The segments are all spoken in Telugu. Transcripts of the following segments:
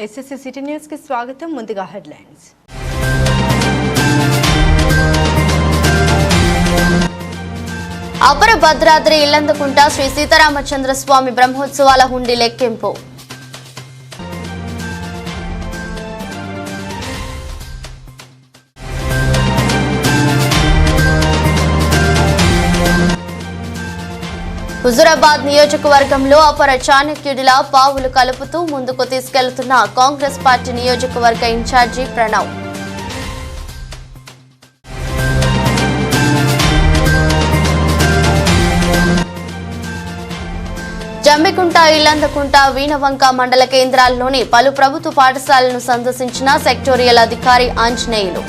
ఎస్ఎస్సి సిటీ న్యూస్ కి స్వాగతం. ముందుగా హెడ్లైన్స్. అపర భద్రాద్రి ఇల్లందుకుంట శ్రీ సీతారామచంద్ర స్వామి బ్రహ్మోత్సవాల హుండీ లెక్కింపు. హుజూరాబాద్ నియోజకవర్గంలో అపర చాణక్యుడిలా పావులు కలుపుతూ ముందుకు తీసుకెళ్తున్న కాంగ్రెస్ పార్టీ నియోజకవర్గ ఇన్ఛార్జి ప్రణవ్. జమ్మికుంట, ఇల్లందకుంట, వీణవంక మండల కేంద్రాల్లోని పలు ప్రభుత్వ పాఠశాలలను సందర్శించిన సెక్టోరియల్ అధికారి ఆంజనేయులు.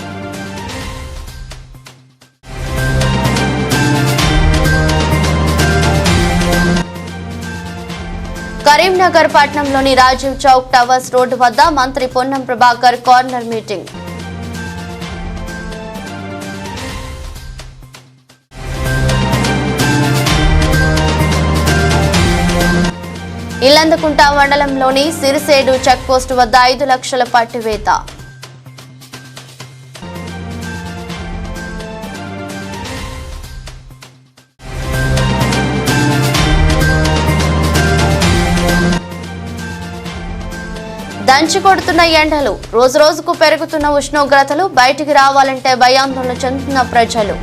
కరీంనగర్ పట్టణంలోని రాజీవ్ చౌక్ టవర్స్ రోడ్డు వద్ద మంత్రి పొన్నం ప్రభాకర్ కార్నర్ మీటింగ్. ఇల్లందకుంట మండలంలోని సిరిసేడు చెక్పోస్టు వద్ద 5 లక్షల పట్టివేత. దంచి కొడుతున్న ఎండలు, రోజురోజుకు పెరుగుతున్న ఉష్ణోగ్రతలు, బయటికి రావాలంటే భయాందోళన చెందుతున్న ప్రజలు.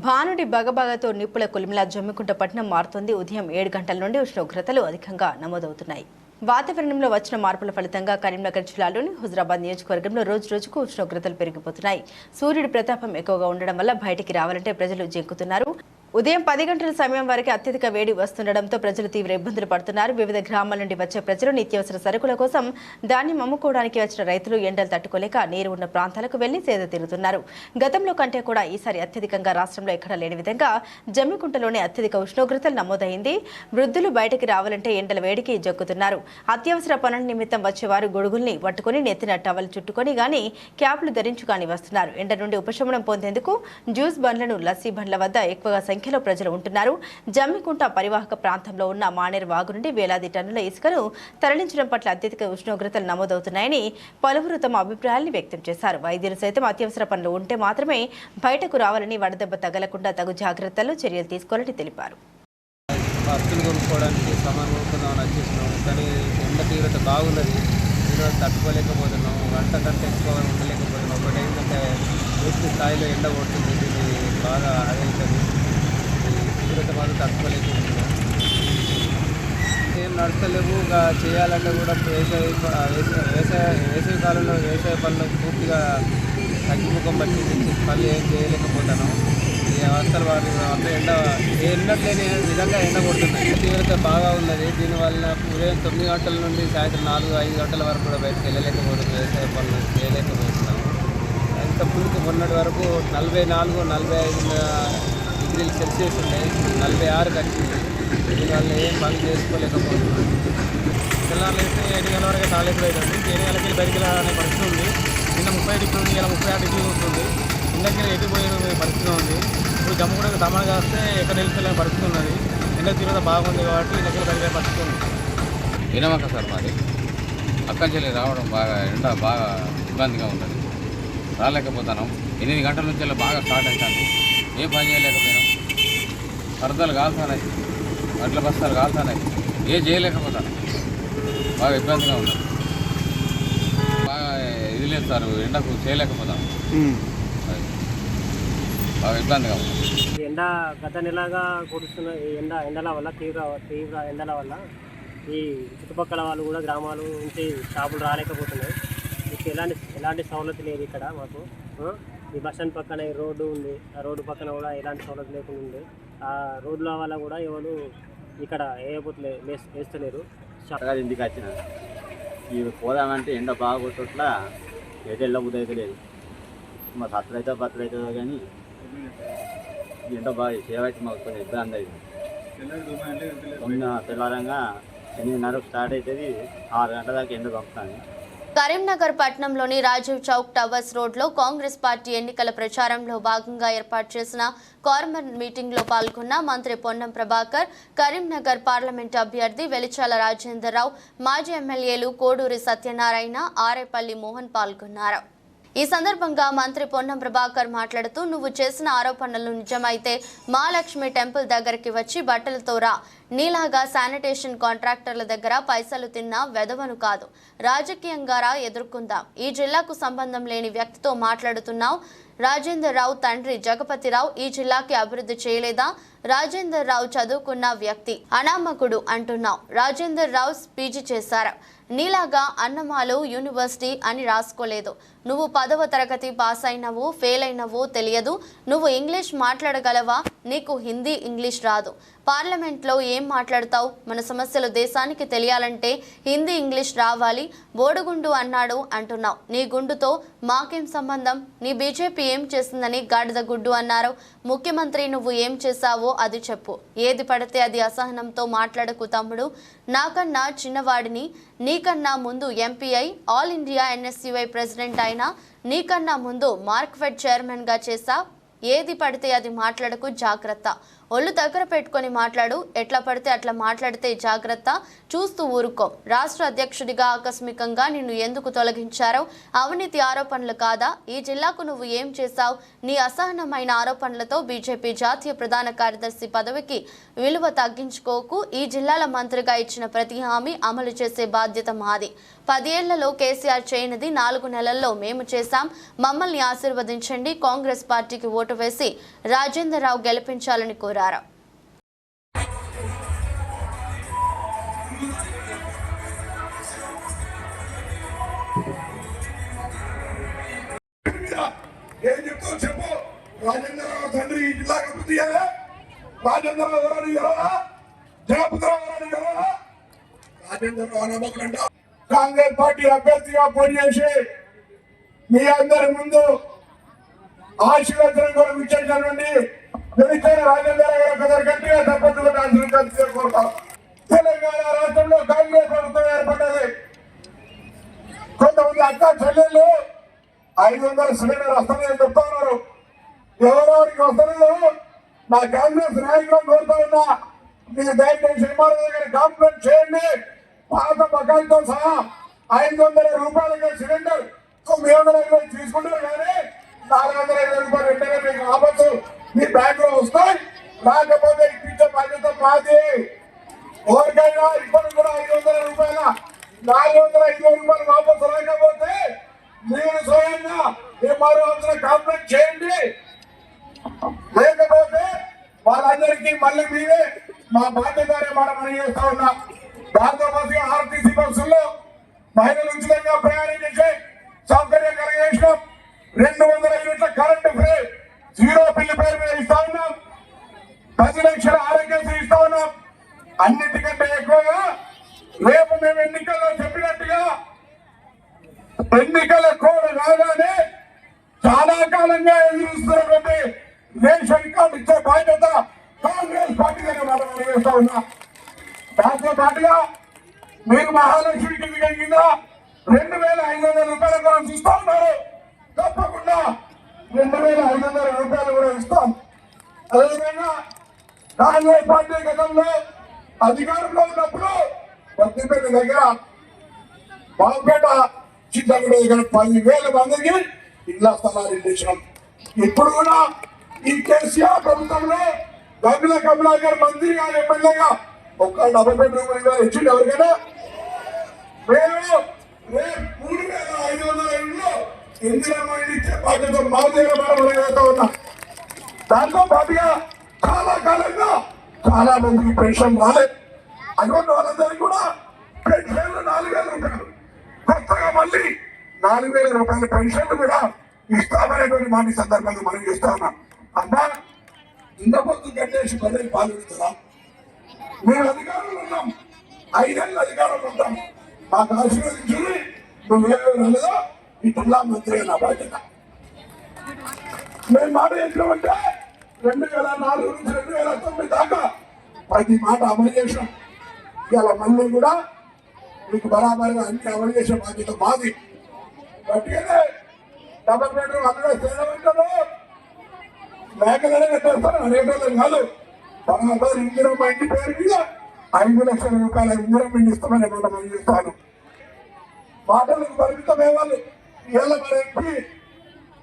భానుడి బగబగతో నిప్పుల కొలిమిలా జమ్మికుంట పట్టణం మారుతోంది. ఉదయం 7 గంటల నుండి ఉష్ణోగ్రతలు అధికంగా నమోదవుతున్నాయి. వాతావరణంలో వచ్చిన మార్పుల ఫలితంగా కరీంనగర్ జిల్లాలోని హుజూరాబాద్ నియోజకవర్గంలో రోజురోజుకు ఉష్ణోగ్రతలు పెరిగిపోతున్నాయి. సూర్యుడి ప్రతాపం ఎక్కువగా ఉండడం వల్ల బయటికి రావాలంటే ప్రజలు జంకుతున్నారు. ఉదయం 10 గంటల సమయం వరకు అత్యధిక వేడి వస్తుండటంతో ప్రజలు తీవ్ర ఇబ్బందులు పడుతున్నారు. వివిధ గ్రామాల నుండి వచ్చే ప్రజలు నిత్యావసర సరుకుల కోసం ధాన్యం అమ్ముకోవడానికి వచ్చిన రైతులు ఎండలు తట్టుకోలేక నీరు ఉన్న ప్రాంతాలకు వెళ్లి సేద తీరుతున్నారు. గతంలో కంటే కూడా ఈసారి అత్యధికంగా రాష్ట్రంలో ఎక్కడా లేని విధంగా జమ్మికుంటలోనే అత్యధిక ఉష్ణోగ్రతలు నమోదైంది. వృద్ధులు బయటకు రావాలంటే ఎండల వేడికి జక్కుతున్నారు. అత్యవసర పనుల నిమిత్తం వచ్చేవారు గొడుగుల్ని పట్టుకుని నెత్తిన టవల్ చుట్టుకొని గానీ క్యాప్లు ధరించు కానీ వస్తున్నారు. ఎండ నుండి ఉపశమనం పొందేందుకు జ్యూస్ బండ్లను, లస్సీ బండ్ల వద్ద ఎక్కువగా సంఖ్యలో ప్రజలు ఉంటున్నారు. జమ్మికుంట పరివాహక ప్రాంతంలో ఉన్న మానేరు వాగు నుండి వేలాది టన్నుల ఇసుకను తరలించడం పట్ల అత్యధిక ఉష్ణోగ్రతలు నమోదవుతున్నాయని పలువురు తమ అభిప్రాయాన్ని వ్యక్తం చేశారు. వైద్యులు సైతం అత్యవసర పనులు ఉంటే మాత్రమే బయటకు రావాలని, వడదెబ్బ తగలకుండా తగు జాగ్రత్తలు, చర్యలు తీసుకోవాలని తెలిపారు. వస్తువులు కొనుక్కోవడానికి సామాన్ కొనుక్కుందామని వచ్చేసినాం, కానీ ఎండ తీవ్రత బాగున్నది. ఈరోజు తట్టుకోలేకపోతున్నాం, గంట కంటే ఎక్కువ ఉండలేకపోతున్నాం. ఒకటి ఏంటంటే పూర్తి స్థాయిలో ఎండ కొడుతుంది, ఇది బాగా అదవుతుంది. తీవ్రత మాత్రం తట్టుకోలేకపోతున్నాం. ఏం నడతలేవు. చేయాలంటే కూడా వేసవి కాలంలో వ్యవసాయ పనులు పూర్తిగా తగ్గిముఖం పట్టింది. పనులు ఏం చేయలేకపోతున్నాం. ఈ అవస్థలు వారి ఎండ ఎన్నట్లేని విధంగా ఎండ కొడుతున్నాయి. తీవ్రత బాగా ఉన్నది. దీనివల్ల ఉదయం 9 గంటల నుండి సాయంత్రం 4-5 గంటల వరకు కూడా బయటకు వెళ్ళలేకపోతున్నాం. వ్యవసాయ పనులు చేయలేకపోతున్నాము. ఇంత పులికి మొన్నటి వరకు 44-45 డిగ్రీలు సెల్సియస్ ఉన్నాయి. 46 వచ్చింది. దీనివల్ల ఏం పని చేసుకోలేకపోతున్నాం. పిల్లలు అయితే 7 గంటల వరకు తాలేపు అవుతుంది. 7 గంటలకి బయటికి వెళ్ళాలనే పరిస్థితి ఉంది. నిన్న 30 డిగ్రీలు ఉంది, ఇలా 36 డిగ్రీలు ఉంటుంది. ఇందరికి ఎటుపోయే పరిస్థితి ఉంది. ఇప్పుడు జమ్ము కూడా దమన కాస్తే ఎక్కడ వెళ్ళిపోయే పరిస్థితి ఉన్నది. ఎండ తీవ్రత బాగుంది కాబట్టి దగ్గర బయట పరిస్థితి ఉంది. వినమక్క సార్ మాది అక్కడి నుంచి రావడం బాగా ఎండ బాగా ఇబ్బందిగా ఉన్నది. రాలేకపోతున్నాం. 8 గంటల నుంచి బాగా స్టార్ట్ అవుతుంది. ఏం పని చేయలేకపోయినాం. వరదలు కాలుతున్నాయి, వడ్ల బస్తాలు కాలుతున్నాయి. ఏం చేయలేకపోతున్నాం. బాగా ఇబ్బందిగా ఉన్నది. బాగా ఇది లేదు సార్, ఎండకు చేయలేకపోతాం. బాగా ఇబ్బందిగా ఉంది. ఎండ గత నెలగా కురుస్తున్న ఎండల వల్ల తీవ్ర ఎండల వల్ల ఈ చుట్టుపక్కల వాళ్ళు కూడా గ్రామాలు నుంచి షాపులు రాలేకపోతున్నాయి. మీకు ఎలాంటి సౌలభ్యం లేదు ఇక్కడ మాకు. ఈ బస్ స్టాండ్ పక్కన ఈ రోడ్డు ఉంది, ఆ రోడ్డు పక్కన కూడా ఎలాంటి సౌలభ్యం లేకుండా ఉంది. ఆ రోడ్ల వల్ల కూడా ఎవరు ఇక్కడ వేస్తలేరు. ఇంటికి వచ్చిన ఇవి పోదామంటే ఎండ బాగా కొట్టట్లా, ఎటు వెళ్ళబుద్ధి అయితే లేదు. మా సత్తులు అవుతుందో కానీ ఎండ బాగా సేవ అయితే మాకు కొంచెం ఇబ్బంది అయింది. తెల్లారంగా 8:30 స్టార్ట్ అవుతుంది, 6 గంటల దాకా ఎండ పంపుతాను. కరీంనగర్ పట్టణంలోని రాజీవ్ చౌక్ టవర్స్ రోడ్లో కాంగ్రెస్ పార్టీ ఎన్నికల ప్రచారంలో భాగంగా ఏర్పాటు చేసిన కార్మర్ మీటింగ్లో పాల్గొన్న మంత్రి పొన్నం ప్రభాకర్, కరీంనగర్ పార్లమెంట్ అభ్యర్థి వెలిచాల రాజేందర్రావు, మాజీ ఎమ్మెల్యేలు కోడూరి సత్యనారాయణ, ఆరేపల్లి మోహన్ పాల్గొన్నారు. ఈ సందర్భంగా మంత్రి పొన్నం ప్రభాకర్ మాట్లాడుతూ, నువ్వు చేసిన ఆరోపణలు నిజమైతే మహాలక్ష్మి టెంపుల్ దగ్గరికి వచ్చి బట్టలతో రా, నీలాగా శానిటేషన్ కాంట్రాక్టర్ల దగ్గర పైసలు తిన్నా వెదవను కాదు, రాజకీయంగా రా, ఎదుర్కొందాం. ఈ జిల్లాకు సంబంధం లేని వ్యక్తితో మాట్లాడుతున్నావు. రాజేందర్ రావు తండ్రి జగపతిరావు ఈ జిల్లాకి అభివృద్ధి చేయలేదా? రాజేందర్ రావు చదువుకున్న వ్యక్తి, అనామకుడు అంటున్నావు. రాజేందర్ రావు పీజీ చేశారు, నీలాగా అన్నమాలు యూనివర్సిటీ అని రాసుకోలేదు. నువ్వు 10వ తరగతి పాస్ అయినవు, ఫెయిల్ అయినవు తెలియదు. నువ్వు ఇంగ్లీష్ మాట్లాడగలవా? నీకు హిందీ ఇంగ్లీష్ రాదు. పార్లమెంట్లో ఏం మాట్లాడతావు? మన సమస్యలు దేశానికి తెలియాలంటే హిందీ ఇంగ్లీష్ రావాలి. బోడుగుండు అన్నాడు అంటున్నావు. నీ గుండుతో మాకేం సంబంధం? నీ బీజేపీ ఏం చేసిందని గాడిద గుడ్డు అన్నారు. ముఖ్యమంత్రి నువ్వు ఏం చేశావో అది చెప్పు. ఏది పడితే అది అసహనంతో మాట్లాడకు తమ్ముడు. నాకన్నా చిన్నవాడిని, నీకన్నా ముందు MPI, all India NSUI president అయినా, నీకన్నా ముందు మార్క్ఫెడ్ చైర్మన్గా చేశా. ఏది పడితే అది మాట్లాడకు, జాగ్రత్త. ఒళ్ళు దగ్గర పెట్టుకొని మాట్లాడు. ఎట్లా పడితే అట్లా మాట్లాడితే జాగ్రత్త. చూస్తూ ఊరుకో. రాష్ట్ర అధ్యక్షుడిగా ఆకస్మికంగా నిన్ను ఎందుకు తొలగించారో అవినీతి ఆరోపణలు కాదా? ఈ జిల్లాకు నువ్వు ఏం చేశావు? నీ అసహనమైన ఆరోపణలతో బీజేపీ జాతీయ ప్రధాన కార్యదర్శి పదవికి విలువ తగ్గించుకోకు. ఈ జిల్లాల మంత్రిగా ఇచ్చిన ప్రతి హామీ అమలు చేసే బాధ్యత మాది. 10 ఏళ్లలో కేసీఆర్ చేయనిది 4 నెలల్లో మేము చేశాం. మమ్మల్ని ఆశీర్వదించండి. కాంగ్రెస్ పార్టీకి ఓటు వేసి రాజేందర్ రావు గెలిపించాలని కోరారు. ఏం చెప్తావు చెప్పు. రాజేంద్రరావు తండ్రి ఈ జిల్లాకు అభివృద్ధి చేయాలా? రాజేంద్రరావు ఎవరని కదా, జగపతిరావు ఎవరని కదా, రాజేంద్రరావు అనబోకంట. కాంగ్రెస్ పార్టీ అభ్యర్థిగా పోటీ చేసి మీ అందరి ముందు ఆశీర్వచనం కూడా విచ్చేసినటువంటి వెలిచాల రాజేంద్రరావు గారు ఒకసారి గట్టిగా తప్పకుండా ఆశీర్వదించాలని కోరుతాం. తెలంగాణ రాష్ట్రంలో కాంగ్రెస్ ప్రభుత్వం ఏర్పడ్డది. కొంతమంది అక్క చెల్లెళ్ళు 500 సిలిండర్ వస్తాయని చెప్తా ఉన్నారు. ఎవరెవరికి వస్తలేదు నా కాంగ్రెస్ నాయకులను కోరుతా ఉన్నా, మీరు దయచేసి ఎంఆర్ఓ దగ్గర కంప్లైంట్ చేయండి. పాత బకాయితో సహా 500 రూపాయలకి సిలిండర్ 900 తీసుకుంటారు, కానీ 420 రూపాయలు వెంటనే మీకు ఆపచ్చు మీ బ్యాంక్ లో వస్తాయి. రాకపోతే ఇప్పించే బాధ్యత మాది. ఎవరికైనా ఇప్పుడు కూడా 500 రూపాయల 450 రూపాయలు వాపసు రాకపోతే మీరు స్వయంగా ఎంఆర్ఓ ఆఫీసులో కంప్లైంట్ చేయండి. లేకపోతే వాళ్ళందరికీ మళ్ళీ మీరే మా బాధ్యతనే మనం చేస్తా ఉన్నాం. దాంతో పాటుగా ఆర్టీసీ బస్సుల్లో మహిళలు ఉచితంగా ప్రయాణం చేసే సౌకర్యం కలిగేసినాం. 200 యూనిట్ల కరెంటు ఫ్రీ 0 బిల్లు పేరు మీద ఇస్తా ఉన్నాం. 10 లక్షల ఆరోగ్యశ్రీ ఇస్తా ఉన్నాం. అన్నిటికంటే ఎక్కువగా రేపు మేము ఎన్నికల్లో చెప్పినట్టుగా ఎన్నికల కోడ్ రాగానే చాలా కాలంగా ఎదురుస్తున్నటువంటి రేషన్ కార్డు ఇచ్చే బాధ్యత కాంగ్రెస్ పార్టీగానే మనం చేస్తా ఉన్నా. దాంతో పాటుగా మీరు మహాలక్ష్మి కింద 2500 రూపాయల కూడా ఇస్తా ఉన్నారు. తప్పకుండా 2500 రూపాయలు కూడా ఇస్తాం. అదేవిధంగా కాంగ్రెస్ పార్టీ గతంలో అధికారంలో ఉన్నప్పుడు వద్దిపేట దగ్గర బాగుపేట చిత్తగూడ దగ్గర 10,000 మందికి ఇళ్ల స్థలాలు ఇచ్చినాం. ఇప్పుడు కూడా ఈ కేసీఆర్ ప్రభుత్వంలో గంగుల కమలాకర్ మంత్రి గారు ఎమ్మెల్యేగా ఒక్క 70 బెడ్రూమ్ ఇచ్చింది ఎవరికైనా? మేము 3,500 ఇంట్లో ఇందిరమ్మ ఇచ్చే బాధ్యత మా దగ్గర ఉన్నాం. దాంతో పాటుగా చాలా కాలంగా చాలా మందికి పెన్షన్ రాలేదు. అటువంటి వాళ్ళందరికీ కూడా పెన్షన్లు 4,000 రూపాయలు, కొత్తగా మళ్ళీ 4,000 రూపాయల పెన్షన్లు కూడా ఇస్తామనేటువంటి మాట సందర్భంగా మనం చేస్తా ఉన్నాం. అమ్మా, ఇంత పొద్దు కట్టేసి ప్రజలు పాల్గొడుతున్నాం. మేము అధికారంలో ఉన్నాం, 5 ఏళ్ళు అధికారంలో ఉంటాం. మాకు ఆశీర్వదించుని నువ్వు ఏదో ఈ జిల్లా మంత్రి నా బాధ్యత. మేము మాట చేసినామంటే 2004 నుంచి 2009 దాకా ప్రతి మాట అమలు చేసినాం. ఇవాళ మళ్ళీ కూడా మీకు బరాబరిగా అన్ని అమలు చేసే బాధ్యత మాది. గట్టిగానే డబల్ బెడ్రూమ్ అందులో చేయడం మేకలనే కట్టేస్తారు అనేటోళ్ళం కాదు. బరాబర్ ఇందిరమ్మ ఇంటి పేరు మీద 5 లక్షల రూపాయల ఇందిరమ్మ ఇంటి ఇస్తామని మనం చేస్తాను. మాటలకు పరిమితమే వాళ్ళు ఇవాళ మన ఎంపీ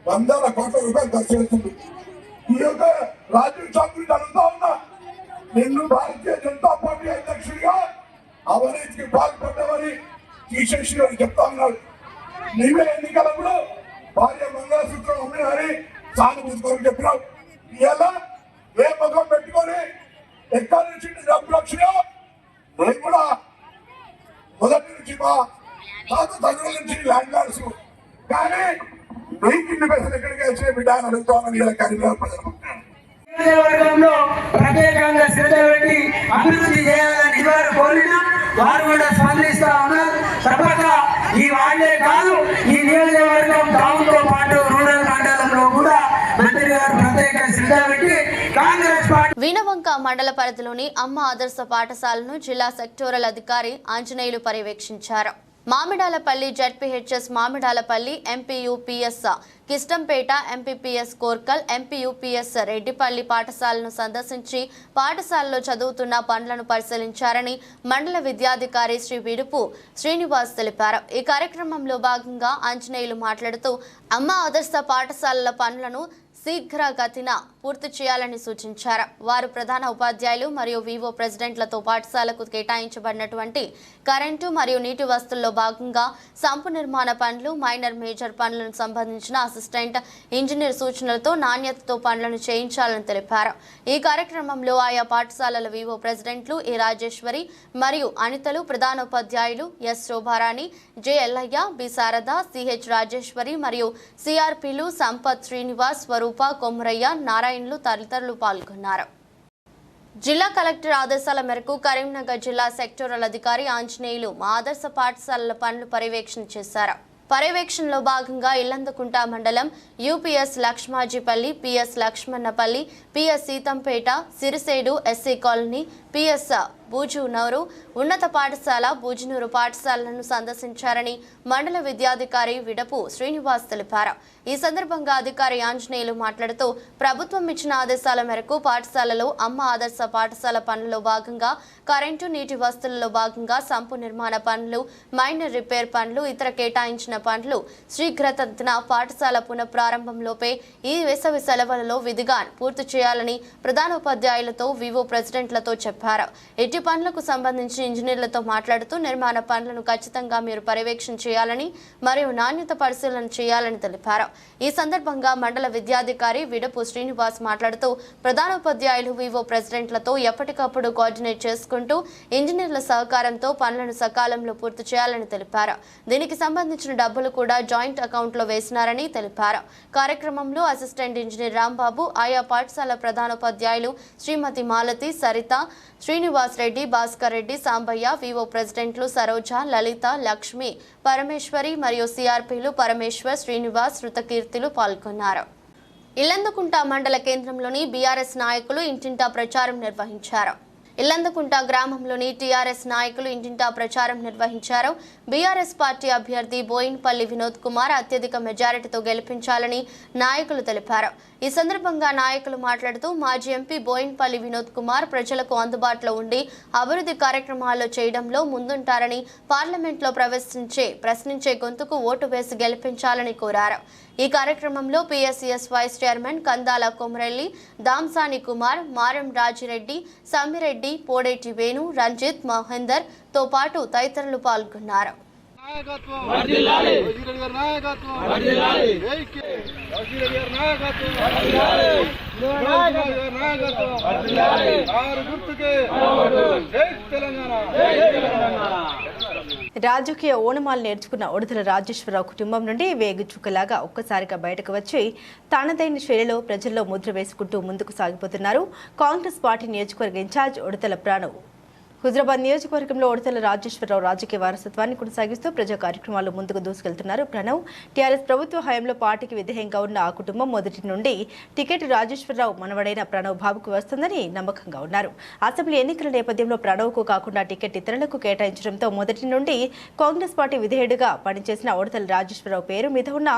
100 కోట్ల రూపాయలు ఖర్చు చేస్తుంది. ఈ యొక్క రాజీవ్ చౌదరి అడుగుతా ఉన్నా, నిన్ను భారతీయ జనతా పార్టీ అధ్యక్షుడిగా అవినీతికి పాల్పడ్డవని తీసేసి అని చెప్తా ఉన్నాడు. నీవే ఎన్నికలప్పుడు భార్య మంగళసూత్రం అమ్మినారని సానుభూతి కొరకు చెప్పినావు. ఇలా ఏ ముఖం పెట్టుకొని ఎక్కడి నుంచి డబ్బులు వచ్చినా నేను కూడా మొదటి నుంచి మా తాత తండ్రుల నుంచి ల్యాండ్ లార్డ్స్, కానీ మీకు ఇన్ని పైసలు ఎక్కడికి వచ్చే బిడ్డ అని అడుగుతామని ఇలా కరీంనగర్ ప్రజలు నియోజకవర్గంలో ప్రత్యేకంగా శ్రద్ధ పెట్టి అభివృద్ధి చేయాలని ఇవాళ కోరినా వారు కూడా స్పందిస్తా ఉన్నారు. తప్పక ఈ వాళ్ళే కాదు, ఈ నియోజకవర్గం టౌన్తో పాటు రూరల్ మండలంలో కూడా మంత్రి గారు ప్రత్యేక శ్రద్ధ పెట్టి కాంగ్రెస్ పార్టీ వీణవంక మండల పరిధిలోని అమ్మ ఆదర్శ పాఠశాలను జిల్లా సెక్టోరల్ అధికారి ఆంజనేయులు పర్యవేక్షించారు. Mamidalapalli ZPHS Mamidalapalli, MPUPS Kishtampet, MPPS Korkal, MPUPS Reddipalli పాఠశాలను సందర్శించి పాఠశాలలో చదువుతున్న పనులను పరిశీలించారని మండల విద్యాధికారి శ్రీ విడుపు శ్రీనివాస్ తెలిపారు. ఈ కార్యక్రమంలో భాగంగా ఆంజనేయులు మాట్లాడుతూ అమ్మ ఆదర్శ పాఠశాలల పనులను శీఘ్రగతిన పూర్తి చేయాలని సూచించారు. వారు ప్రధాన ఉపాధ్యాయులు మరియు వివో ప్రెసిడెంట్లతో పాఠశాలకు కేటాయించబడినటువంటి కరెంటు మరియు నీటి వస్తువుల్లో భాగంగా సంపు నిర్మాణ పనులు, మైనర్ మేజర్ పనులను సంబంధించిన అసిస్టెంట్ ఇంజనీర్ సూచనలతో నాణ్యతతో పనులను చేయించాలని తెలిపారు. ఈ కార్యక్రమంలో ఆయా పాఠశాలల వివో ప్రెసిడెంట్లు ఏ రాజేశ్వరి మరియు అనితలు, ప్రధానోపాధ్యాయులు S Shobharani, J Yellaiah, B Sharada, CH Rajeshwari మరియు సిఆర్పిలు సంపత్, శ్రీనివాస్, స్వరూప, కొమరయ్య, నారాయణలు తదితరులు పాల్గొన్నారు. జిల్లా కలెక్టర్ ఆదేశాల మేరకు కరీంనగర్ జిల్లా సెక్టోరల్ అధికారి ఆంజనేయులు మా ఆదర్శ పాఠశాలల పనులు పర్యవేక్షణ చేశారు. పర్యవేక్షణలో భాగంగా ఇల్లందుకుంట మండలం UPS Lakshmajipalli, PS Lakshmanapalli, PS Sitampet, Sirisedu SC colony, PS Bujunuru ఉన్నత పాఠశాల, బూజునూరు పాఠశాలను సందర్శించారని మండల విద్యాధికారి విడపు శ్రీనివాస్ తెలిపారు. ఈ సందర్భంగా అధికారి ఆంజనేయులు మాట్లాడుతూ ప్రభుత్వం ఇచ్చిన ఆదేశాల మేరకు పాఠశాలలో అమ్మ ఆదర్శ పాఠశాల పనుల్లో భాగంగా కరెంటు, నీటి వస్తువులలో భాగంగా సంపు నిర్మాణ పనులు, మైనర్ రిపేర్ పనులు, ఇతర కేటాయించిన పనులు శీఘ్రతన పాఠశాల పునఃప్రారంభంలోపే ఈ వేసవి సెలవులలో విధిగా పూర్తి చేయాలని ప్రధానోపాధ్యాయులతో, వివో ప్రెసిడెంట్లతో చెప్పారు. ఎట్టి పనులకు సంబంధించి ఇంజనీర్లతో మాట్లాడుతూ నిర్మాణ పనులను ఖచ్చితంగా మీరు పర్యవేక్షణ చేయాలని మరియు నాణ్యత పరిశీలన చేయాలని తెలిపారు. ఈ సందర్భంగా మండల విద్యాధికారి విడపు శ్రీనివాస్ మాట్లాడుతూ ప్రధానోపాధ్యాయులు, వివో ప్రెసిడెంట్లతో ఎప్పటికప్పుడు కోఆర్డినేట్ చేసుకుంటూ ఇంజనీర్ల సహకారంతో పనులను సకాలంలో పూర్తి చేయాలని తెలిపారు. దీనికి సంబంధించిన డబ్బులు కూడా జాయింట్ అకౌంట్లో వేసినారని తెలిపారు. కార్యక్రమంలో అసిస్టెంట్ ఇంజనీర్ రాంబాబు, ఆయా పాఠశాల ప్రధానోపాధ్యాయులు శ్రీమతి మాలతి, సరిత, శ్రీనివాస్ రెడ్డి, భాస్కర్ రెడ్డి, సాంబయ్య, వివో ప్రెసిడెంట్లు సరోజ, లలిత, లక్ష్మి, పరమేశ్వరి మరియు సిఆర్పిలు పరమేశ్వర్, శ్రీనివాస్, శృతకీర్తిలు పాల్గొన్నారు. ఇల్లందుకుంట మండల కేంద్రంలోని బీఆర్ఎస్ నాయకులు ఇంటింటా ప్రచారం నిర్వహించారు. ఇల్లందుకుంట గ్రామంలోని టీఆర్ఎస్ నాయకులు ఇంటింటా ప్రచారం నిర్వహించారు. బీఆర్ఎస్ పార్టీ అభ్యర్థి బోయిన్పల్లి వినోద్ కుమార్ అత్యధిక మెజారిటీతో గెలిపించాలని నాయకులు తెలిపారు. ఈ సందర్భంగా నాయకులు మాట్లాడుతూ మాజీ ఎంపీ బోయిన్పల్లి వినోద్ కుమార్ ప్రజలకు అందుబాటులో ఉండి అభివృద్ధి కార్యక్రమాల్లో చేయడంలో ముందుంటారని, పార్లమెంట్లో ప్రశ్నించే గొంతుకు ఓటు వేసి గెలిపించాలని కోరారు. ఈ కార్యక్రమంలో PSCS vice chairman Kandala Komarelli, Damsani Kumar, Maram Rajireddy, Sammireddy, Podeti Venu, Ranjith, Mahender తో పాటు తదితరులు పాల్గొన్నారు. రాజకీయ ఓనమాలు నేర్చుకున్న ఉడతల రాజేశ్వరరావు కుటుంబం నుండి వేగు చుక్కలాగా ఒక్కసారిగా బయటకు వచ్చి తనదైన శైలిలో ప్రజల్లో ముద్ర వేసుకుంటూ ముందుకు సాగిపోతున్నారు కాంగ్రెస్ పార్టీ నియోజకవర్గ ఇన్ఛార్జ్ ఉడతల ప్రాణవ్. హుజరాబాద్ నియోజకవర్గంలో ఉడతల రాజేశ్వరరావు రాజకీయ వారసత్వాన్ని కొనసాగిస్తూ ప్రజా కార్యక్రమాలు ముందుకు దూసుకెళ్తున్నారు ప్రణవ్. టీఆర్ఎస్ ప్రభుత్వ హయాంలో పార్టీకి విధేయంగా ఉన్న ఆ కుటుంబం మొదటి నుండి టికెట్ రాజేశ్వరరావు మనవడైన ప్రణవ్ బాబుకు వస్తుందని నమ్మకంగా ఉన్నారు. అసెంబ్లీ ఎన్నికల నేపథ్యంలో ప్రణవ్కు కాకుండా టికెట్ ఇతరులకు కేటాయించడంతో మొదటి నుండి కాంగ్రెస్ పార్టీ విధేయుడిగా పనిచేసిన ఉడతల రాజేశ్వరరావు పేరు మీద ఉన్న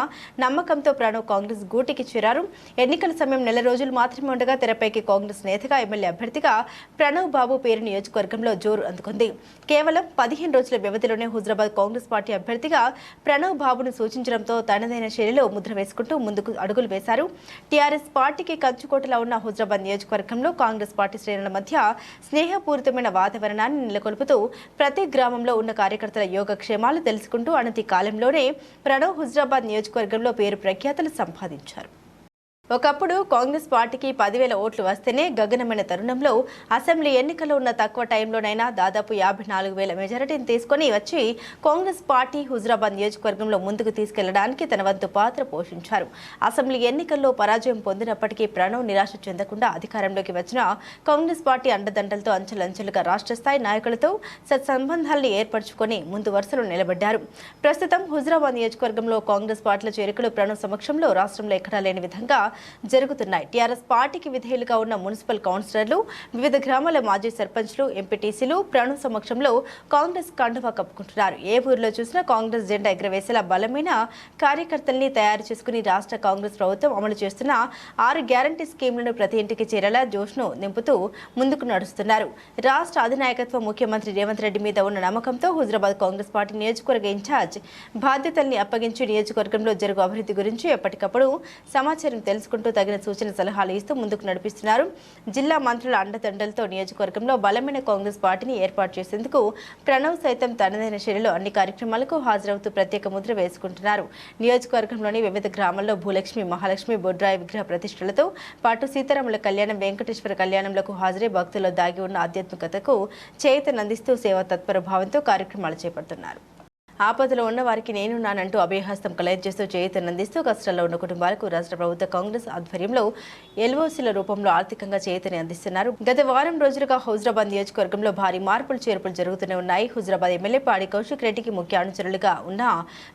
నమ్మకంతో ప్రణవ్ కాంగ్రెస్ గూటికి చేరారు. ఎన్నికల సమయం నెల రోజులు మాత్రమే ఉండగా తెరపైకి కాంగ్రెస్ నేతగా ఎమ్మెల్యే అభ్యర్థిగా ప్రణవ్ బాబు పేరు నియోజకవర్గంలో జోరు అందుకుంది. కేవలం 15 రోజుల వ్యవధిలోనే హుజరాబాద్ కాంగ్రెస్ పార్టీ అభ్యర్థిగా ప్రణవ్ బాబును సూచించడంతో తనదైన శైలిలో ముద్ర వేసుకుంటూ ముందుకు అడుగులు వేశారు. టీఆర్ఎస్ పార్టీకి కంచుకోటలా ఉన్న హుజరాబాద్ నియోజకవర్గంలో కాంగ్రెస్ పార్టీ శ్రేణుల మధ్య స్నేహపూరితమైన వాతావరణాన్ని నెలకొల్పుతూ ప్రతి గ్రామంలో ఉన్న కార్యకర్తల యోగక్షేమాలు తెలుసుకుంటూ అనతి కాలంలోనే ప్రణవ్ హుజరాబాద్ నియోజకవర్గంలో పేరు ప్రఖ్యాతలు సంపాదించారు. ఒకప్పుడు కాంగ్రెస్ పార్టీకి 10,000 ఓట్లు వస్తేనే గగనమైన తరుణంలో అసెంబ్లీ ఎన్నికల్లో ఉన్న తక్కువ టైంలోనైనా దాదాపు 54,000 మెజారిటీని తీసుకుని వచ్చి కాంగ్రెస్ పార్టీ హుజరాబాద్ నియోజకవర్గంలో ముందుకు తీసుకెళ్లడానికి తన వంతు పాత్ర పోషించారు. అసెంబ్లీ ఎన్నికల్లో పరాజయం పొందినప్పటికీ ప్రణవ్ నిరాశ చెందకుండా అధికారంలోకి వచ్చిన కాంగ్రెస్ పార్టీ అండదండలతో అంచెలంచెలుగా రాష్ట్ర స్థాయి నాయకులతో సత్సంబంధాలను ఏర్పరచుకొని ముందు వరుసలో నిలబడ్డారు. ప్రస్తుతం హుజరాబాద్ నియోజకవర్గంలో కాంగ్రెస్ పార్టీల చేరికలు ప్రణవ్ సమక్షంలో రాష్ట్రంలో ఎక్కడా లేని విధంగా జరుగుతున్నాయి. టీఆర్ఎస్ పార్టీకి విధేయులుగా ఉన్న మున్సిపల్ కౌన్సిలర్లు, వివిధ గ్రామాల మాజీ సర్పంచ్లు, ఎంపీటీసీలు ప్రణవ్ సమక్షంలో కాంగ్రెస్ కండువా కప్పుకుంటున్నారు. ఏ ఊరిలో చూసినా కాంగ్రెస్ జెండా ఎగరవేసేలా బలమైన కార్యకర్తల్ని తయారు చేసుకుని రాష్ట్ర కాంగ్రెస్ ప్రభుత్వం అమలు చేస్తున్న 6 గ్యారంటీ స్కీమ్లను ప్రతి ఇంటికి చేరేలా జోష్ను నింపుతూ ముందుకు నడుస్తున్నారు. రాష్ట్ర అధినాయకత్వం ముఖ్యమంత్రి రేవంత్ రెడ్డి మీద ఉన్న నమ్మకంతో హుజరాబాద్ కాంగ్రెస్ పార్టీ నియోజకవర్గ ఇన్ఛార్జ్ బాధ్యతల్ని అప్పగించి నియోజకవర్గంలో జరుగు అభివృద్ధి గురించి ఎప్పటికప్పుడు సమాచారం తెలుసుకుంటూ తగిన సూచన సలహాలు ఇస్తూ ముందుకు నడిపిస్తున్నారు. జిల్లా మంత్రుల అండదండలతో నియోజకవర్గంలో బలమైన కాంగ్రెస్ పార్టీని ఏర్పాటు చేసేందుకు ప్రణవ్ సైతం తనదైన శైలిలో అన్ని కార్యక్రమాలకు హాజరవుతూ ప్రత్యేక ముద్ర వేసుకుంటున్నారు. నియోజకవర్గంలోని వివిధ గ్రామాల్లో భూలక్ష్మి, మహాలక్ష్మి, బొడ్రాయి విగ్రహ ప్రతిష్టలతో పాటు సీతారాముల కళ్యాణం, వెంకటేశ్వర కళ్యాణంలకు హాజరై భక్తుల్లో దాగి ఉన్న ఆధ్యాత్మికతకు చేతనందిస్తూ సేవా తత్పర భావంతో కార్యక్రమాలు చేపడుతున్నారు. ఆపదలో ఉన్న వారికి నేనున్నానంటూ అభయహస్తం కలయజేస్తూ చేయూతనందిస్తూ కష్టాల్లో ఉన్న కుటుంబాలకు రాష్ట్ర ప్రభుత్వ కాంగ్రెస్ ఆధ్వర్యంలో ఎల్ఓసీల రూపంలో ఆర్థికంగా చేయూతని అందిస్తున్నారు. గత వారం రోజులుగా హుజరాబాద్ నియోజకవర్గంలో భారీ మార్పులు చేర్పులు జరుగుతూనే ఉన్నాయి. హుజరాబాద్ ఎమ్మెల్యే పాడి కౌశిక్ రెడ్డికి ముఖ్య అనుచరులుగా ఉన్న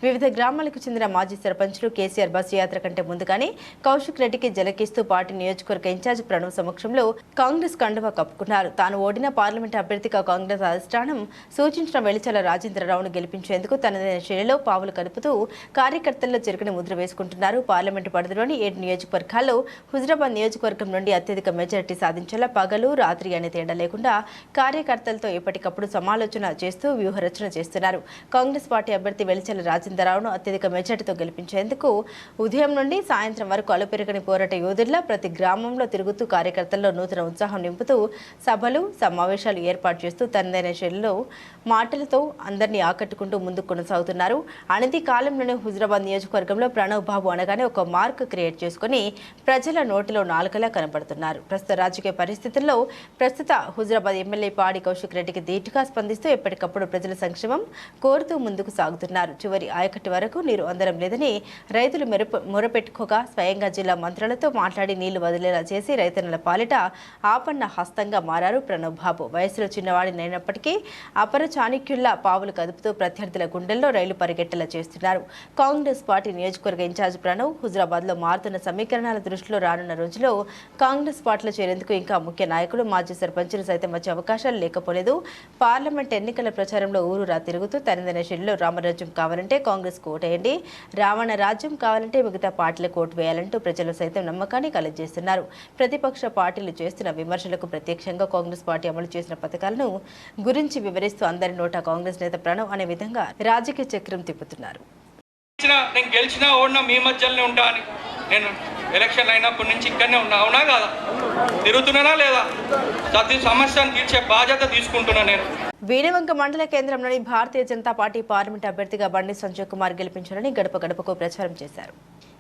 వివిధ గ్రామాలకు చెందిన మాజీ సర్పంచ్లు కేసీఆర్ బస్సు యాత్ర కంటే ముందుగానే కౌశిక్ రెడ్డికి జలకిస్తూ పార్టీ నియోజకవర్గ ఇన్ఛార్జ్ ప్రణవ్ సమక్షంలో కాంగ్రెస్ కండువా కప్పుకున్నారు. తాను ఓడిన పార్లమెంట్ అభ్యర్థిగా కాంగ్రెస్ అధిష్టానం సూచించిన వెలిచాల రాజేంద్రరావును గెలిపించేందుకు తనదైన శైలిలో పావులు కలుపుతూ కార్యకర్తల్లో చెరుకుని ముద్ర వేసుకుంటున్నారు. పార్లమెంటు పరిధిలోని 7 నియోజకవర్గాల్లో హుజరాబాద్ నియోజకవర్గం నుండి అత్యధిక మెజారిటీ సాధించేలా పగలు రాత్రి అనే తేడా లేకుండా కార్యకర్తలతో ఎప్పటికప్పుడు సమాలోచన చేస్తూ వ్యూహరచన చేస్తున్నారు. కాంగ్రెస్ పార్టీ అభ్యర్థి వెలిచాల రాజేంద్రరావును అత్యధిక మెజారిటీతో గెలిపించేందుకు ఉదయం నుండి సాయంత్రం వరకు అలుపెరగని పోరాట యోధుల్లా ప్రతి గ్రామంలో తిరుగుతూ కార్యకర్తల్లో నూతన ఉత్సాహం నింపుతూ సభలు, సమావేశాలు ఏర్పాటు చేస్తూ తనదైన శైలిలో మాటలతో అందరినీ ఆకట్టుకుంటూ ముందుకు కొనసాగుతున్నారు. అనతి కాలంలోనే హుజరాబాద్ నియోజకవర్గంలో ప్రణవ్ బాబు అనగానే ఒక మార్క్ క్రియేట్ చేసుకుని ప్రజల నోటిలో నాలుకలా కనపడుతున్నారు. ప్రస్తుత రాజకీయ పరిస్థితుల్లో ప్రస్తుత హుజరాబాద్ ఎమ్మెల్యే పాడి కౌశిక్ రెడ్డికి ధీటుగా స్పందిస్తూ ఎప్పటికప్పుడు ప్రజల సంక్షేమం కోరుతూ ముందుకు సాగుతున్నారు. చివరి ఆయకట్టు వరకు నీరు అందడం లేదని రైతులు మొరపెట్టుకోగా స్వయంగా జిల్లా మంత్రులతో మాట్లాడి నీళ్లు వదిలేలా చేసి రైతన్నల పాలిట ఆపన్న హస్తంగా మారారు ప్రణవ్ బాబు. వయసులో చిన్నవాడినైనప్పటికీ అపర చాణక్యుల్లా పావులు కదుపుతూ ప్రత్యర్థుల గుండెల్లో రైలు పరిగెట్టేలా చేస్తున్నారు. కాంగ్రెస్ పార్టీ నియోజకవర్గ ఇన్ఛార్జ్ ప్రణవ్ హుజరాబాద్ లో మారుతున్న సమీకరణాల దృష్టిలో రానున్న రోజుల్లో కాంగ్రెస్ పార్టీలో చేరేందుకు ఇంకా ముఖ్య నాయకులు, మాజీ సర్పంచులు సైతం వచ్చే అవకాశాలు లేకపోలేదు. పార్లమెంట్ ఎన్నికల ప్రచారంలో ఊరూరా తిరుగుతూ తనదైన శైలిలో రామరాజ్యం కావాలంటే కాంగ్రెస్ కు ఓటేయండి, రావణ రాజ్యం కావాలంటే మిగతా పార్టీలకు ఓటు వేయాలంటూ ప్రజలు సైతం నమ్మకాన్ని కలగజేస్తున్నారు. ప్రతిపక్ష పార్టీలు చేస్తున్న విమర్శలకు ప్రత్యక్షంగా కాంగ్రెస్ పార్టీ అమలు చేసిన పథకాలను గురించి వివరిస్తూ అందరి నోటా కాంగ్రెస్ నేత ప్రణవ్ అనే విధంగా రాజకీయ చక్రం తిప్పుతున్నారు. నేను గెలిచినా ఓడినా మీ మధ్యలోనే ఉంటా అని నేను ఎలక్షన్ అయినప్పటి నుంచి ఇక్కడనే ఉన్నా. అవునా కాదా? తిరుగుతున్నానా లేదా? ప్రతి సమస్యను తీర్చే బాధ్యత తీసుకుంటున్నా నేను. వీణవంక మండల కేంద్రంలోని భారతీయ జనతా పార్టీ పార్లమెంట్ అభ్యర్థిగా బండి సంజయ్ కుమార్ గెలిపించాలని గడప గడపకు ప్రచారం చేశారు.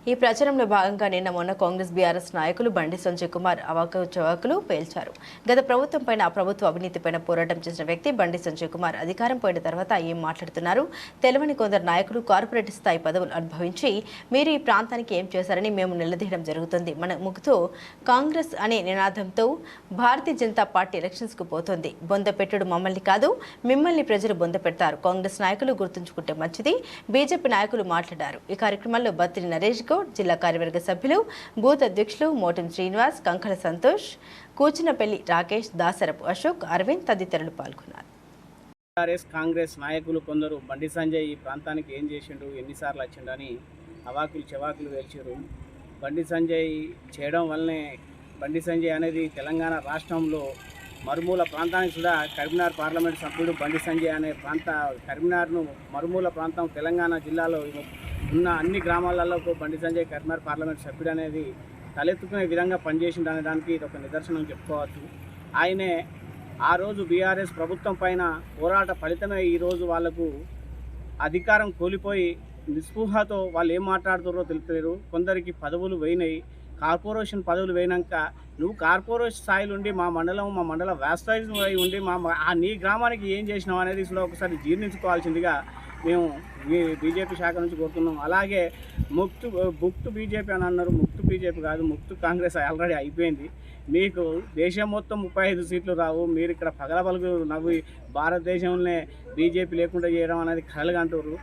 ఈ ప్రచారంలో భాగంగా నిన్న మొన్న కాంగ్రెస్ బీఆర్ఎస్ నాయకులు బండి సంజయ్ కుమార్ అవాకుచవాకులు పేల్చారు. గత ప్రభుత్వం పైన ప్రభుత్వ అవినీతిపైన పోరాటం చేసిన వ్యక్తి బండి సంజయ్ కుమార్ అధికారం పోయిన తర్వాత ఏం మాట్లాడుతున్నారు? తెలవని కొందరు నాయకులు కార్పొరేట్ స్థాయి పదవులు అనుభవించి మీరు ఈ ప్రాంతానికి ఏం చేశారని మేము నిలదీయడం జరుగుతుంది. మన ముగ్గుతో కాంగ్రెస్ అనే నినాదంతో భారతీయ జనతా పార్టీ ఎలక్షన్స్ కు పోతుంది. బొంద పెట్టుడు మమ్మల్ని కాదు, మిమ్మల్ని ప్రజలు బొంద పెడతారు. కాంగ్రెస్ నాయకులు గుర్తుంచుకుంటే మంచిది. బీజేపీ నాయకులు మాట్లాడారు. ఈ కార్యక్రమంలో బత్తిరి నరేష్ గౌడ్, జిల్లా కార్యవర్గ సభ్యులు, బూత్ అధ్యక్షులు మోటం శ్రీనివాస్, కంకల సంతోష్, కూచినపల్లి రాకేష్, దాసరపు అశోక్, అరవింద్ తదితరులు పాల్గొన్నారు. కాంగ్రెస్ నాయకులు కొందరు బండి సంజయ్ ఈ ప్రాంతానికి ఏం చేసిండు, ఎన్నిసార్లు వచ్చిండు అని అవాకులు చెవాకులు వేల్చారు. బండి సంజయ్ చేయడం వల్లనే బండి సంజయ్ అనేది తెలంగాణ రాష్ట్రంలో మరుమూల ప్రాంతానికి కూడా కరీంనగర్ పార్లమెంట్ సభ్యుడు బండి సంజయ్ అనే కరీంనగర్ను మరుమూల ప్రాంతం తెలంగాణ జిల్లాలో ఉన్న అన్ని గ్రామాలలో బండి సంజయ్ కరీంనగర్ పార్లమెంట్ సభ్యుడు అనేది తలెత్తుకునే విధంగా పనిచేసిండు అనే దానికి ఇది ఒక నిదర్శనం చెప్పుకోవచ్చు. ఆయనే ఆ రోజు బీఆర్ఎస్ ప్రభుత్వం పైన పోరాట ఫలితమే ఈరోజు వాళ్లకు అధికారం కోల్పోయి నిస్పృహతో వాళ్ళు ఏం మాట్లాడుతారో తెలుపుతారు. కొందరికి పదవులు పోయినాయి, కార్పొరేషన్ పదవులు పోయినాక నువ్వు కార్పొరేషన్ స్థాయిలో ఉండి మా మండల వ్యాస్థాయి ఉండి నీ గ్రామానికి ఏం చేసినావు అనేది కూడా ఒకసారి జీర్ణించుకోవాల్సిందిగా మేము బీజేపీ శాఖ నుంచి కోరుతున్నాం. అలాగే ముక్తు బీజేపీ అని అన్నారు. ముక్తు బీజేపీ కాదు, ముక్తు కాంగ్రెస్ ఆల్రెడీ అయిపోయింది. మీకు దేశం మొత్తం 35 సీట్లు రావు. మీరు ఇక్కడ పగలబలుగు నవ్వి భారతదేశంలోనే బీజేపీ లేకుండా చేయడం అనేది కలగా అంటారు.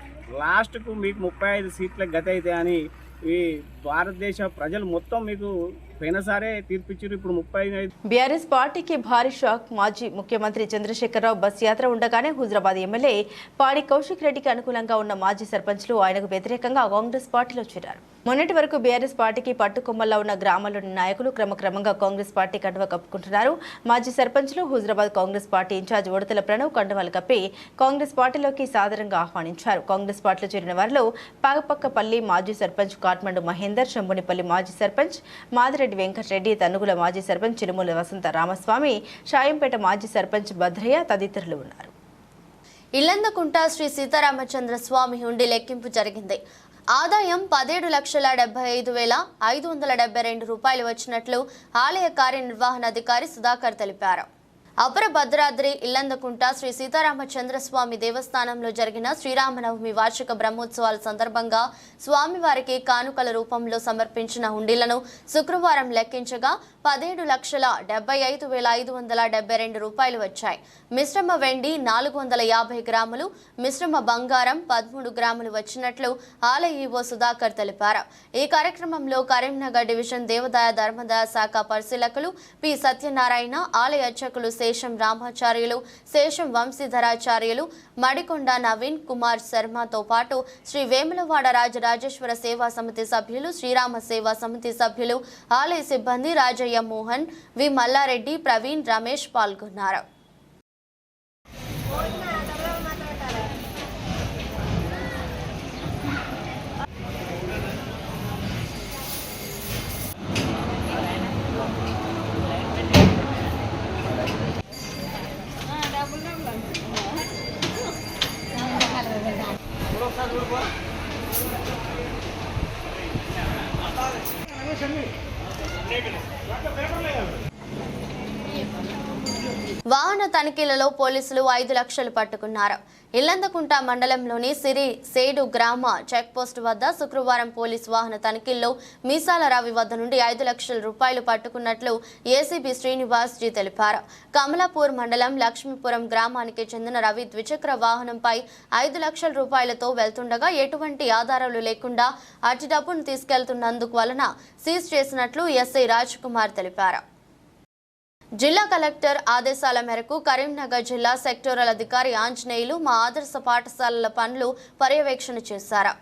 లాస్ట్కు మీకు 35 సీట్ల గతి అయితే అని ఈ భారతదేశ ప్రజలు మొత్తం మీకు పోయినసారే తీర్పిచ్చారు. ఇప్పుడు 35. బీఆర్ఎస్ పార్టీకి భారీ షాక్. మాజీ ముఖ్యమంత్రి చంద్రశేఖరరావు బస్ యాత్ర ఉండగానే హుజరాబాద్ ఎమ్మెల్యే పాడి కౌశిక్ రెడ్డికి అనుకూలంగా ఉన్న మాజీ సర్పంచ్లు ఆయనకు వ్యతిరేకంగా కాంగ్రెస్ పార్టీలో చేరారు. మొన్నటి వరకు బీఆర్ఎస్ పార్టీకి పట్టుకొమ్మల్లో ఉన్న గ్రామాల్లోని నాయకులు క్రమక్రమంగా కాంగ్రెస్ పార్టీ కండువా కప్పుకుంటున్నారు. మాజీ సర్పంచ్లు హుజరాబాద్ కాంగ్రెస్ పార్టీ ఇన్ఛార్జ్ ఉడతల ప్రణవ్ కండువాలు కప్పి కాంగ్రెస్ పార్టీలోకి సాదరంగా ఆహ్వానించారు. కాంగ్రెస్ పార్టీలో చేరిన వారిలో పాగపక్కపల్లి మాజీ సర్పంచ్ కాట్మండు మహేందర్, శంభునిపల్లి మాజీ సర్పంచ్ మాదిరెడ్డి వెంకటరెడ్డి, తనుగుల మాజీ సర్పంచ్ చిరుమూల వసంత రామస్వామి, షాయంపేట మాజీ సర్పంచ్ భద్రయ్య తదితరులు ఉన్నారు. ఇల్లందకుంట శ్రీ సీతారామచంద్ర స్వామి హుండీ లెక్కింపు జరిగింది. ఆదాయం 17,75,572 రూపాయలు వచ్చినట్లు ఆలయ కార్యనిర్వహణాధికారి సుధాకర్ తెలిపారు. అపర భద్రాద్రి ఇల్లందకుంట శ్రీ సీతారామచంద్రస్వామి దేవస్థానంలో జరిగిన శ్రీరామనవమి వార్షిక బ్రహ్మోత్సవాల సందర్భంగా స్వామివారికి కానుకల రూపంలో సమర్పించిన హుండీలను శుక్రవారం లెక్కించగా 17,75,572 రూపాయలు వచ్చాయి. మిశ్రమ వెండి 450 గ్రాములు, మిశ్రమ బంగారం 13 గ్రాములు వచ్చినట్లు ఆలయ ఈవో సుధాకర్ తెలిపారు. ఈ కార్యక్రమంలో కరీంనగర్ డివిజన్ దేవాదాయ ధర్మదాయ శాఖ పరిశీలకులు పి సత్యనారాయణ, ఆలయ అర్చకులు శేషం రామాచార్యులు, శేషం వంశీధరాచార్యులు, మడికొండ నవీన్ కుమార్ శర్మతో పాటు శ్రీ వేములవాడ రాజరాజేశ్వర సేవా సమితి సభ్యులు, శ్రీరామ సేవా సమితి సభ్యులు, ఆలయ సిబ్బంది రాజయ్య మోహన్, వి మల్లారెడ్డి, ప్రవీణ్, రమేష్ పాల్గొన్నారు. వాహన తనిఖీలలో పోలీసులు 5 లక్షలు పట్టుకున్నారు. ఇల్లందకుంట మండలంలోని సేడు గ్రామ చెక్పోస్టు వద్ద శుక్రవారం పోలీసు వాహన తనిఖీల్లో మీసాల రవి వద్ద నుండి 5 లక్షల రూపాయలు పట్టుకున్నట్లు ఏసీబీ శ్రీనివాస్ జీ తెలిపారు. కమలాపూర్ మండలం లక్ష్మీపురం గ్రామానికి చెందిన రవి ద్విచక్ర వాహనంపై 5 లక్షల రూపాయలతో వెళ్తుండగా ఎటువంటి ఆధారాలు లేకుండా అతి డబ్బును తీసుకెళ్తున్నందుకు వలన సీజ్ చేసినట్లు ఎస్ఐ రాజ్ కుమార్ తెలిపారు. జిల్లా కలెక్టర్ ఆదేశాల మేరకు కరీంనగర్ జిల్లా సెక్టోరల్ అధికారి ఆంజనేయులు మా ఆదర్శ పాఠశాలల పనులు పర్యవేక్షణ చేశారు.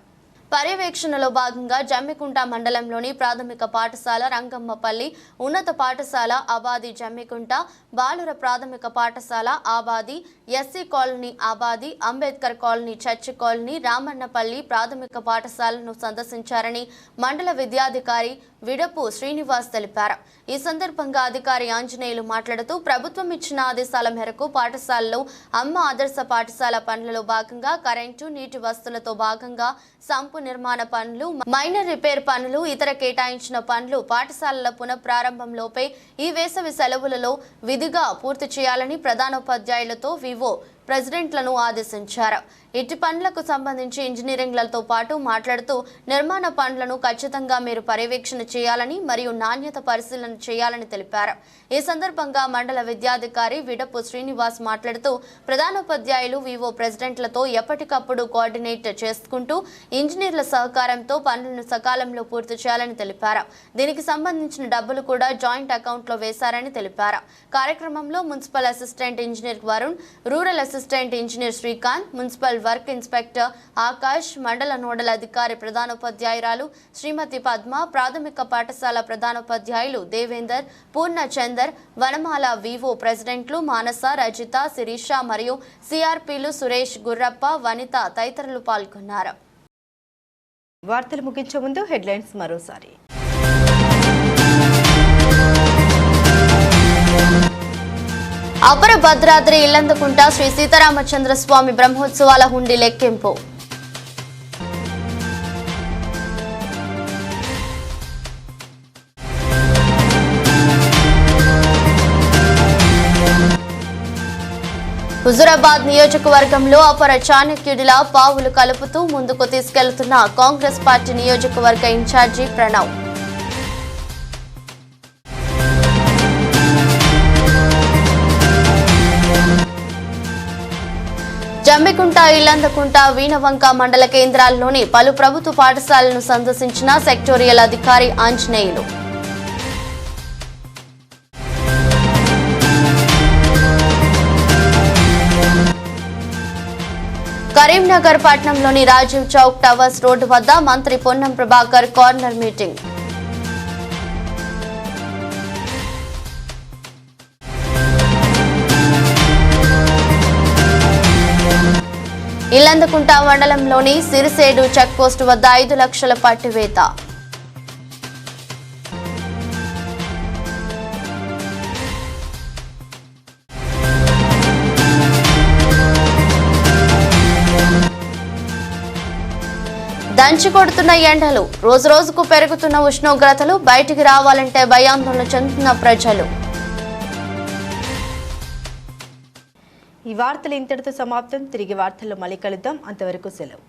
పర్యవేక్షణలో భాగంగా జమ్మికుంట మండలంలోని ప్రాథమిక పాఠశాల రంగమ్మపల్లి, ఉన్నత పాఠశాల ఆబాది జమ్మికుంట, బాలుర ప్రాథమిక పాఠశాల Abadi, SC colony Abadi, Ambedkar colony, church colony, Ramannapalli ప్రాథమిక పాఠశాలను సందర్శించారని మండల విద్యాధికారి విడపు శ్రీనివాస్ తెలిపారు. ఈ సందర్భంగా అధికారి ఆంజనేయులు మాట్లాడుతూ ప్రభుత్వం ఇచ్చిన ఆదేశాల మేరకు పాఠశాలలో అమ్మ ఆదర్శ పాఠశాల పనులలో భాగంగా కరెంటు, నీటి వస్తువులతో భాగంగా సంపూర్ణ క్యాంపు నిర్మాణ పనులు, మైనర్ రిపేర్ పనులు, ఇతర కేటాయించిన పనులు పాఠశాలల పునఃప్రారంభంలోపే ఈ వేసవి సెలవులలో విధిగా పూర్తి చేయాలని ప్రధానోపాధ్యాయులతో వివో ప్రెసిడెంట్లను ఆదేశించారు. ఇటు పనులకు సంబంధించి ఇంజనీరింగ్లతో పాటు మాట్లాడుతూ నిర్మాణ పనులను ఖచ్చితంగా మీరు పర్యవేక్షణ చేయాలని మరియు నాణ్యత పరిశీలన చేయాలని తెలిపారు. ఈ సందర్భంగా మండల విద్యాధికారి విడపు శ్రీనివాస్ మాట్లాడుతూ ప్రధానోపాధ్యాయులు వివో ప్రెసిడెంట్లతో ఎప్పటికప్పుడు కోఆర్డినేట్ చేసుకుంటూ ఇంజనీర్ల సహకారంతో పనులను సకాలంలో పూర్తి చేయాలని తెలిపారు. దీనికి సంబంధించిన డబ్బులు కూడా జాయింట్ అకౌంట్లో వేశారని తెలిపారు. కార్యక్రమంలో municipal assistant engineer Varun, rural assistant engineer Srikanth, municipal work inspector Akash, మండల నోడల్ అధికారి ప్రధానోపాధ్యాయురాలు శ్రీమతి పద్మ, ప్రాథమిక పాఠశాల ప్రధానోపాధ్యాయులు దేవేందర్, పూర్ణచందర్, వనమాల వివో ప్రెసిడెంట్లు మానస, రజిత, శిరీష మరియు సిఆర్పీలు సురేష్, గుర్రప్ప, వనిత తదితరులు పాల్గొన్నారు. వార్తలు ముగించే ముందు హెడ్లైన్స్ మరోసారి. అపర భద్రాద్రి ఇల్లందుకుంట శ్రీ సీతారామచంద్ర స్వామి బ్రహ్మోత్సవాల హుండీ లెక్కింపు. హుజూరాబాద్ నియోజకవర్గంలో అపర చాణక్యుడిలా పావులు కలుపుతూ ముందుకు తీసుకెళ్తున్న కాంగ్రెస్ పార్టీ నియోజకవర్గ ఇన్ఛార్జి ప్రణవ్. జమ్మికుంట, ఇల్లందకుంట, వీణవంక మండల కేంద్రాల్లోని పలు ప్రభుత్వ పాఠశాలను సందర్శించిన సెక్టోరియల్ అధికారి ఆంజనేయులు. కరీంనగర్ పట్టణంలోని రాజీవ్ చౌక్ టవర్స్ రోడ్డు వద్ద మంత్రి పొన్నం ప్రభాకర్ కార్నర్ మీటింగ్. ఇల్లందకుంట మండలంలోని సిరిసేడు చెక్పోస్టు వద్ద 5 లక్షల పట్టివేత. దంచి కొడుతున్న ఎండలు, రోజు రోజుకు పెరుగుతున్న ఉష్ణోగ్రతలు, బయటికి రావాలంటే భయాందోళన చెందుతున్న ప్రజలు. ఈ వార్తలు ఇంతటితో సమాప్తం. తిరిగి వార్తల్లో మళ్ళీ కలుద్దాం. అంతవరకు సెలవు.